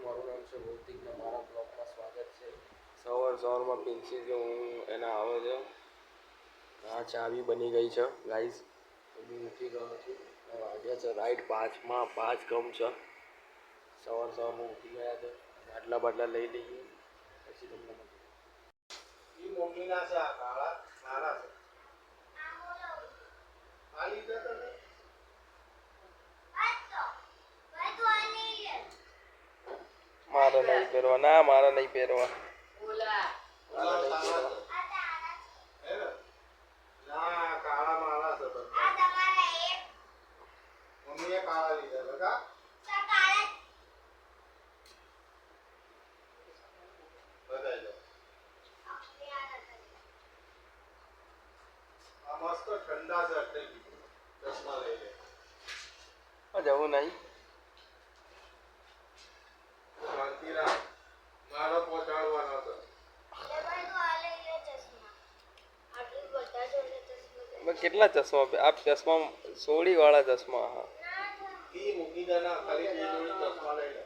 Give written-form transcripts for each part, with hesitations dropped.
મારું નામ છે ભૌતિકને મારા બ્લોગમાં સ્વાગત છે. સવારમાં પિન્સી કે હું એના આવે છે. આ ચાવી બની ગઈ છે ગાઈઝ. હું ઉઠી ગયો છું. વાગ્યા છે રાઈટ 5 કમ છે. સવારમાં ઉઠી ગયા છે. બાટલા બાટલા લઈ લઈએ પછી તમને મમ્મીના છે. આ કાળા સારા છે. આ લીધા તમે મારે નહીં પહેરવા. ના મારે નહીં પહેરવા. મસ્ત ઠંડા છે એટલે ચશ્મા લઈ લે. જવું નહીં. મારો પહોંચાડવાનો હતો. કેટલા ચશ્મા? આપ ચશ્મા સોડી વાળા ચશ્મા. હા મૂકી દે ના, ખાલી બે જોડી ચશ્મા લઈ લે.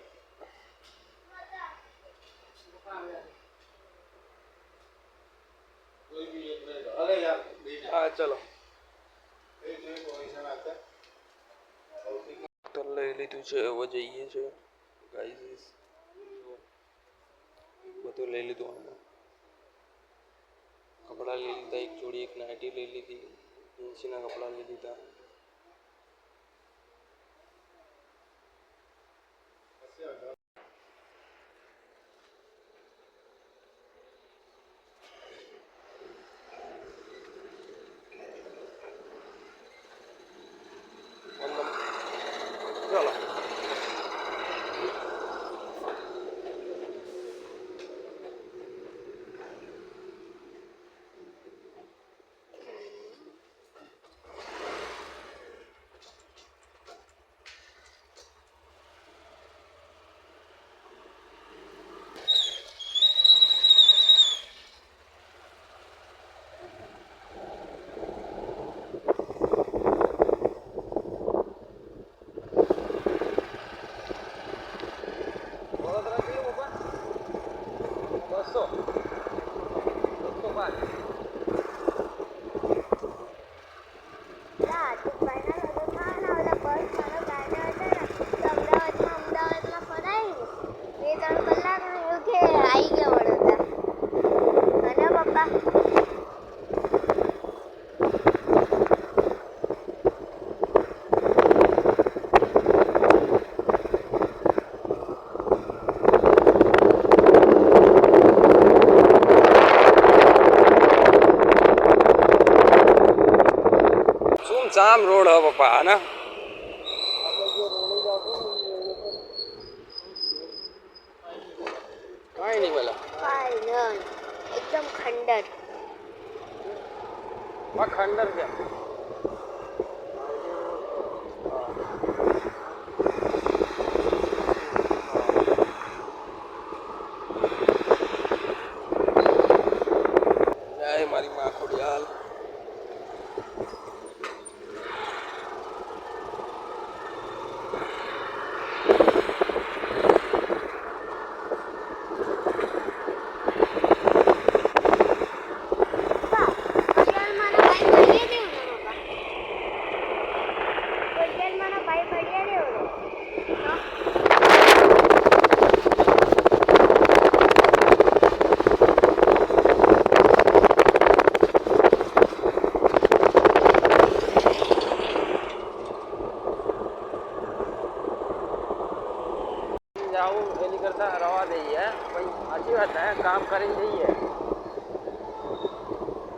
હા ચલો તો લઈ લીધું છે. હવે જઈએ છે ગાઈઝ. બધું લઈ લીધું. આમાં કપડાં લઈ લીધા, એક જોડી એક નાઇટી લઈ લીધી, પિન્સીના કપડાં લઈ લીધા. ચલો જામ રોડ હો પપ્પા. ને કઈ નહીં બોલા. એકદમ ખંડર. ખંડર છે. મારી માં ખોડિયાલ. એની કરતા રવા દઈએ. સાચી વાત હે, કામ કરીને જઈએ.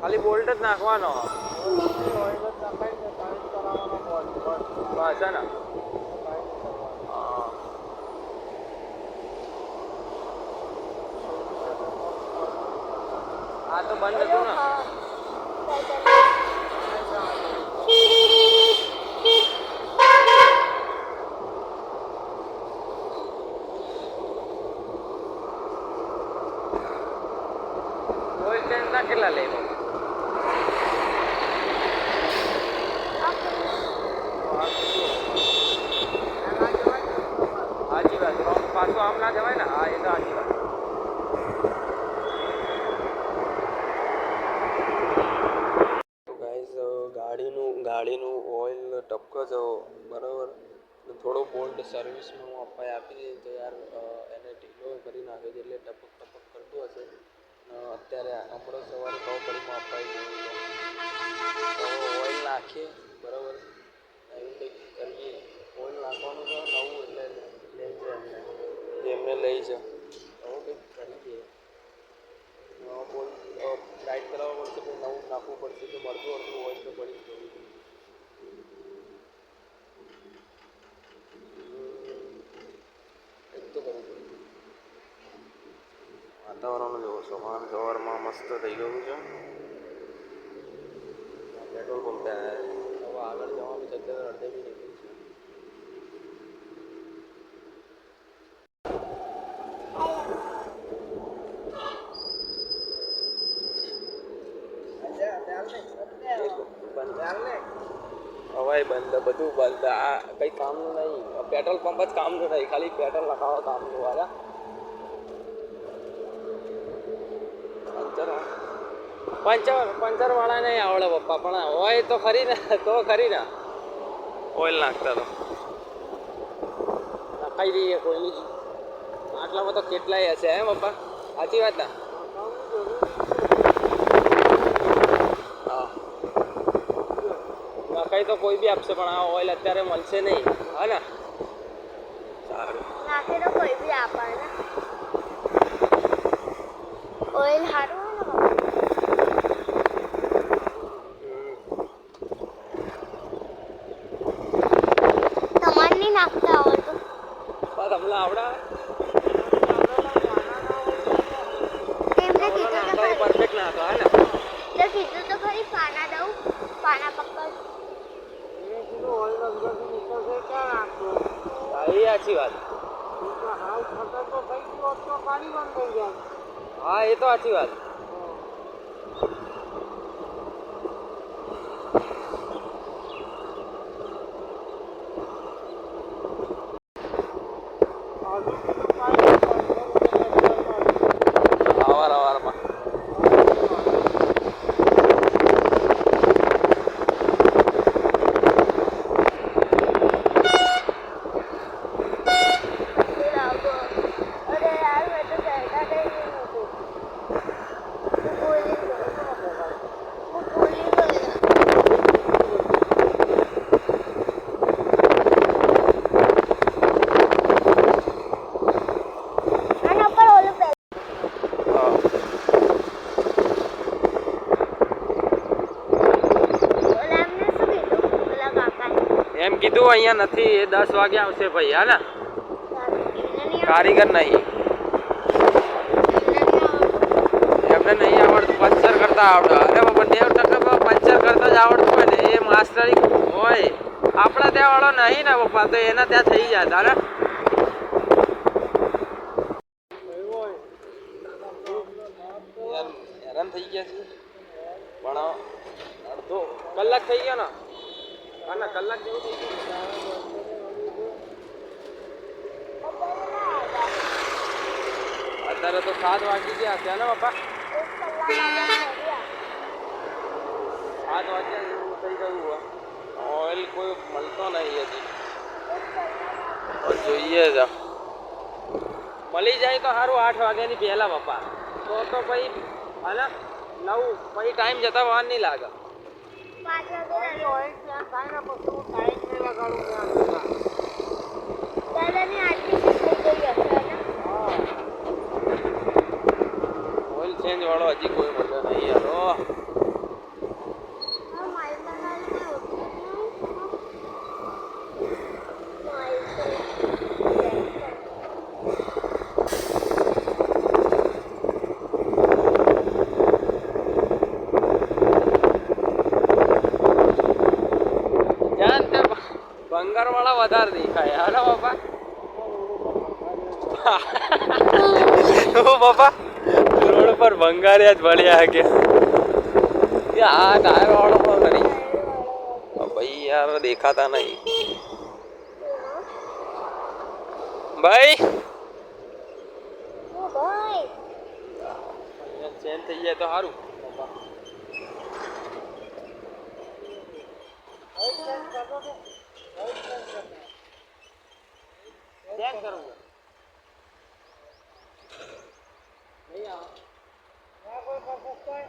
ખાલી બોલ્ટ જ નાખવાનો. બસ હે ને. આ તો બંધ હતું ને. કેટલા લઈ લો? સાચી વાત. પાછું આમ ના જવાય ને. હા એ તો સાચી વાત. તો ગાઈસ ગાડીનું ઓઇલ ટપકો છે બરાબર. થોડો બોલ્ટ સર્વિસમાં હું અપાઈ આપી દીધી તો યાર એને ઢીલો કરી નાખ્યો છે એટલે ટપક ટપક કરતું હશે. અત્યારે હમણાં સવારે ખબર પડી હું અપાઈ ગયું તો ઓઇલ નાખીએ બરાબર. એવું કંઈક કરીએ. ઓઇલ નાખવાનું તો નવું એટલે લે છે એમને લઈ છે એવું કંઈક કરીએ. બોલ ટાઈટ કરાવવા પડશે તો નવું નાખવું પડશે તો મળતું અડધું ઓઇલ તો પડી જ ગયું. એક તો કરવું પડે. વાતાવરણ જોવો સવારમાં મસ્ત થઈ ગયું છે. પેટ્રોલ પંપે હવે આગળ જવાનું છે એટલે અડધે બી નીકળી છે. હવાય બંધ બધું બંધ. આ કંઈ કામનું નહીં. પેટ્રોલ પંપ જ કામનું નહીં. ખાલી પેટ્રોલ નખાવા કામનું વાળા. પંચર વાળા નહીં આવડે પપ્પા પણ હોય તો ખરી ને ઓઇલ નાખતા તો નખાઈ દઈએ કોઈની જ. આટલામાં તો કેટલાય હશે હે પપ્પા? સાચી વાત ને? હા નખાઈ તો કોઈ બી આપશે પણ આ ઓઇલ અત્યારે મળશે નહીં. હા ને? સારું નાખે તો કોઈ બી આપણને ઓઇલ સારું તમારે નહીં નાખતા આવડતું? તમને આવડા એમને કીધું તો ખરી. પરફેક્ટ ના હતો. હા ને? તો કીધું તો ખરી પાના દઉં પાના પકડ. એ સાચી વાત. હા એ તો સાચી વાત. અવારમાં અરે યાર મેં તો કહેતા નહીં હતું. હું ભૂલી ગયો. આના પર ઓલું પહેલા ઓલા એમને શું કીધું ઓલા કાકાએ? એમ કીધું અહીંયા નથી એ 10 વાગે આવશે ભાઈ. હા ને? કારીગર નહીં. એમને નહીં આવડતું. પંચર કરતા આવડે. અરે બાબા 90% પંચર કરતા જ આવડતું હોય ને એ માસ્ટરી હોય. આપણા ત્યાં વાળો નહીં ને પપ્પા તો એના ત્યાં થઈ જાય. તારે હેરાન થઈ ગયા છે પણ અડધો કલાક થઈ ગયો ને. હા ને કલાક જેવું થઈ ગયું. અત્યારે તો 7 વાગી ગયા છે ને પપ્પા? 7 વાગ્યા જેવું થઈ ગયું હોય. ઓઇલ કોઈ મળતો નહીં હજી. જોઈએ જ મળી જાય તો સારું 8 વાગ્યાની પહેલા પપ્પા. તો પછી હા 9 પછી ટાઈમ જતા વાર નહીં લાગે. 5 વાગે ઓઇલ ચેન્જ થાય ને પછી હું ટાઈમ નહીં લગાડું ત્યાં. દાદાની આરતી થઈ ગઈ હશે ને? ઓઇલ ચેન્જ વાળો હજી કોઈ મળ્યો નહીં યાર. ભંગાર વાળા વધારે દેખાય. હાલો બાપા. બાપા રોડ પર ભંગારિયા જ ભળ્યા કે આ ટાયર વાળો પણ નહીં ભાઈ યાર દેખાતા નહીં ભાઈ. ચેન્જ થઈ જાય તો સારું. ચેક કરું નહીં આવે કોઈ પસંદ કોઈ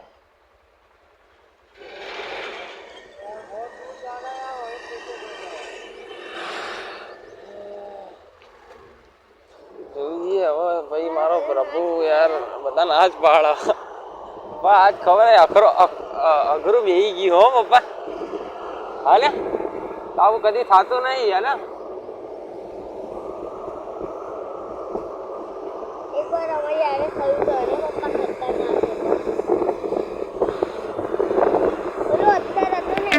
बहुत दूर जाना है वही જોઈએ હવે ભાઈ મારો પ્રભુ યાર બધાને આજ પાડા પપ્પા આજ ખબર હે અઘરું બેહી ગયું હો પપ્પા. હાલે આવું કદી થતું નહીં હાલે. एक बार हमारे यार थયું तो अरे पप्पा खतरनाक है बोलो અત્યારે હતો ને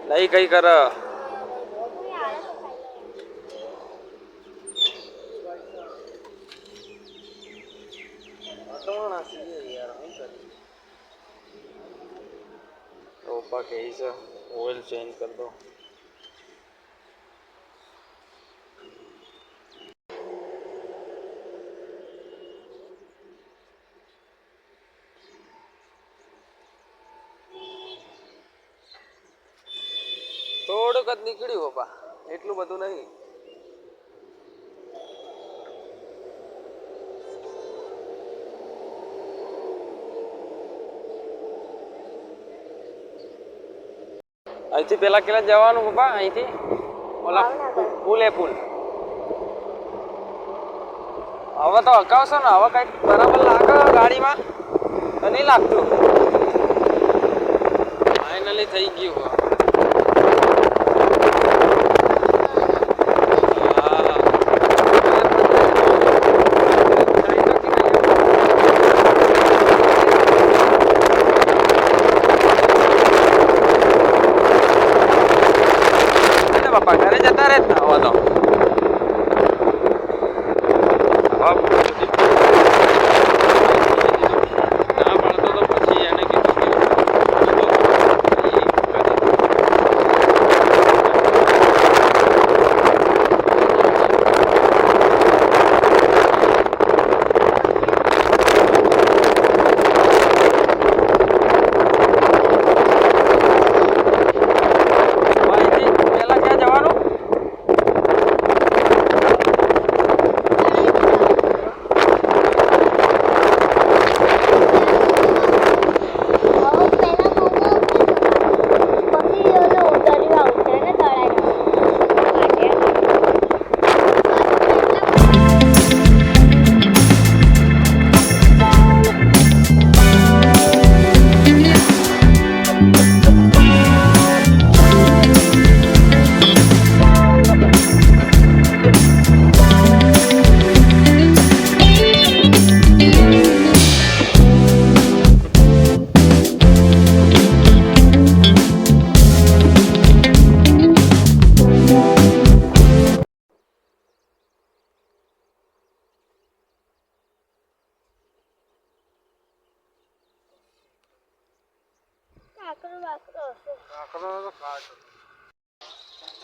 નહીં કઈ કર તો પપ્પા કહે છે ઓઇલ ચેન્જ કરી દો. થોડુંક જ નીકળ્યું પપ્પા, એટલું બધું નહીં. અહીંથી પેલા કેટલા જવાનું પપ્પા? અહીંથી ઓલા પુલ એ પુલ. હવે તો અકાવશો ને, હવે કઈક બરાબર લાગે ગાડીમાં તો નહીં લાગતું. ફાઇનલી થઈ ગયું. બાપા ઘરે જતા રહે ને હવે તો ના પડતો તો પછી એને કીધું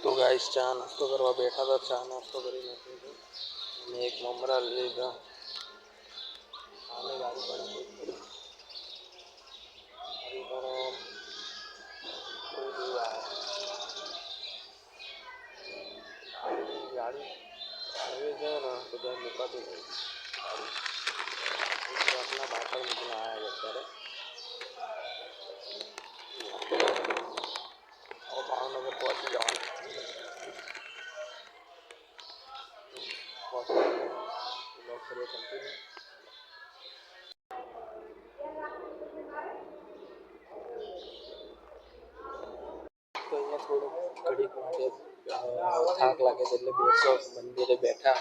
તો ગાઈસ ચા નાસ્તો કરવા બેઠા હતા. ચા નાસ્તો કરી નાખ્યો અને એક મમરા લીધા. ગાડી હવે છે ને તો ત્યાં મુકાતું નહીં. ટ્રકના પાછળ મૂકીને આવ્યા અત્યારે. ભાવનગર પહોંચી જવાનું. તો અહીંયા થોડુંક ઘડીક માટે થાક લાગે છે એટલે બેસો મંદિરે બેઠા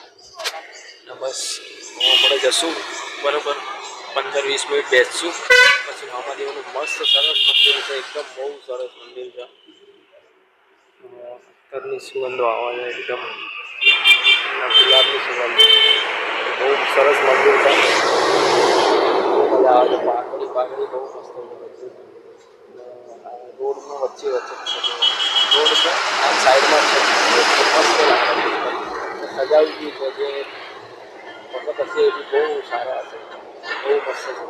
ને બસ હમણાં જશું બરાબર 15-20 મિનિટ બેસશું છું મામાદેવનું મસ્ત સરસ મંદિર છે, એકદમ બહુ સરસ મંદિર છે. અત્યારની સુગંધો આવે છે, એકદમ ગુલાબની સુગંધ. બહુ સરસ મંદિર છે. મજા આવે છે. પાઘડી બહુ મસ્ત છે. રોડનું વચ્ચે રોડ છે, આમ સાઈડમાં છે. મસ્ત લાગે સજાવી છે જે વખત હશે એ બી બહુ સારા હશે. બહુ મસ્ત છે.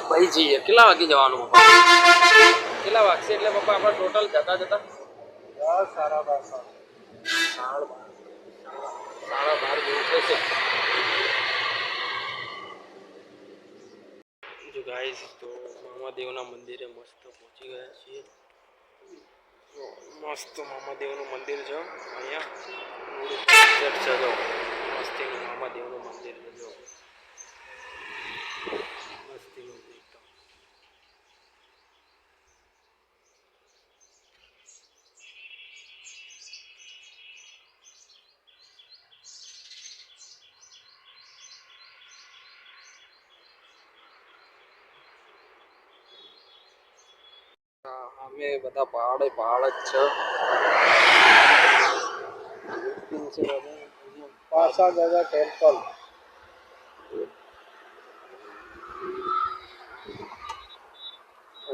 ભાઈ જઈએ. કેટલા વાગે જવાનું પપ્પા? કેટલા વાગશે એટલે પપ્પા આપણે ટોટલ જતા જતા? 10 સાડા 10. સાડા 12 જેવું થશે. જો ગાઈસ તો મામાદેવના મંદિરે મસ્ત પહોંચી ગયા છીએ. મસ્ત મામાદેવનું મંદિર છે અહીંયા. ચલો મસ્તીનું મામાદેવનું મંદિર છે. જો મસ્તીનું એકદમ. અમે બધા પહાડ જ છે. પાસા દાદા ટેમ્પલ.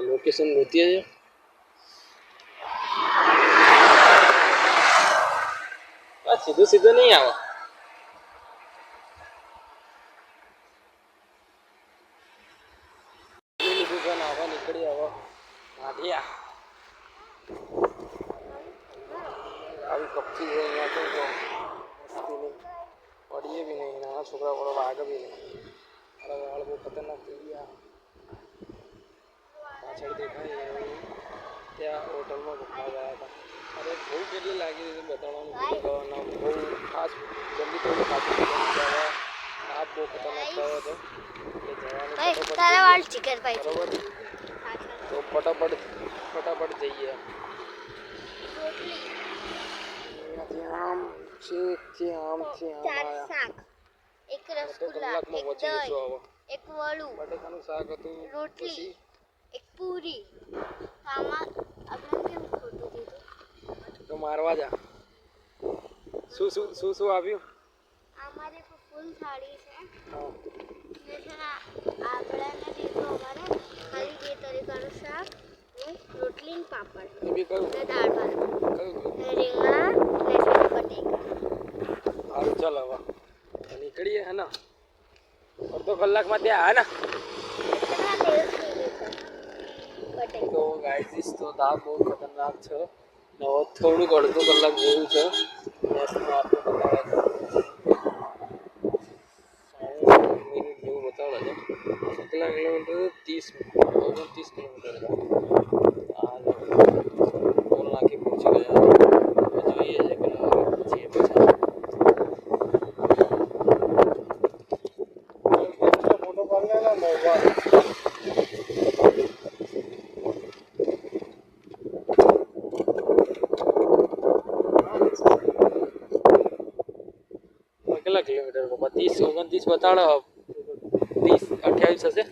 લોકેશન નહોતી છે. સીધું સીધું નહીં આવે. નીકળી હવે માઢિયા. આવી કપચી છે અહીંયા તો જો મસ્તી નહીં. પડીએ બી નહીં. નાના છોકરા વાળો વાગે બી નહીં. મારા વાળ બહુ ખતરનાક થઈ ગયા. પાછળ દેખાય ત્યાં હોટલમાં ઘૂમવા ગયા હતા. અરે ભૂખ કેટલી લાગી હતી બતાવવાનું ભૂલી ગયો. બહુ ખાસ જલ્દી થોડું ખાતું તાપ બહુ ખતરનાક થયો હતો એટલે જવાનું ફટાફટ બરોબર. તો ફટાફટ જઈએ. અહીંયાથી આમ છેકથી આમથી આમ આવ્યા. એક રસગુલ્લા, કલાકમાં એક પહોંચી જશું દહીં, હવે. એક વડું, બટેકાનું શાક હતું. રોટલી, પછી એક પૂરી. આમાં આપણે કેમ ખોટું દીધું? તો મારવા જા. શું આવ્યું? અમારે ફૂલ થાળી છે. હા. ને છે ને આપણાને દીધું અમારે ખાલી 2 તરીકાનું શાક ને રોટલી ને પાપડ એ બી કયું ને દાળ ભાત કયું ને રીંગણા ને છે ને બટેકા. સારું ચાલ હવે નીકળીએ હે ને. અડધો કલાકમાં ત્યાં હે ને. કેટલા દિવસ થઈ ગયું છે બટેકા? તો ગાઈસ તો તાપ બહુ ખતરનાક છે. હવે થોડુંક અડધો કલાક જેવું છે. ગેસમાં આપણે બતાવે છે 60 મિનિટ જેવું બતાવે છે. કેટલા કિલોમીટર? 29 કિલોમીટર છે. ટોલ નાખી પહોંચી ગયા. જોઈએ છે પેલા પહોંચીએ પછી. ફોટો પાડ લેના મોબાઈલ. કેટલા કિલોમીટર પપ્પા? 30 29 બતાડો. 30 28 હશે.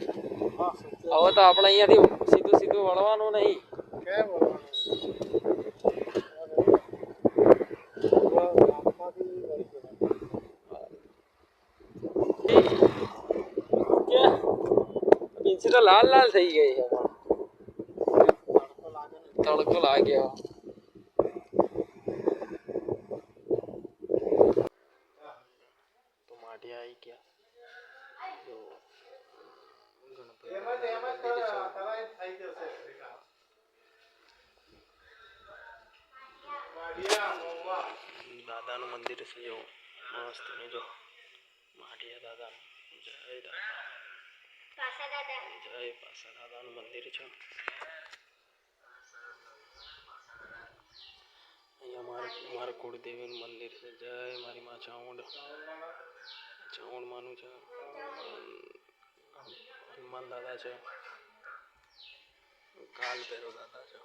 હા હવે તો આપણે અહીંયાથી સીધું વળવાનું નહીં. કેમ બોલવાનું? પિંછી તો લાલ થઈ ગઈ છે. તડકો લાગ્યો. તો માઢિયા આવી ગયા. જો ગણપતિ દાદાનું મંદિર છે. જો મસ્ત જો માઢિયા દાદા. જય દાદા. પાસા દાદા. જય પાસા દાદાનું મંદિર છે. અહીંયા મારા કુળદેવીનું મંદિર છે. જય મારી માં ચામુંડ માનું છે. હનુમાન દાદા છે. કાલ ભૈરવ દાદા છે.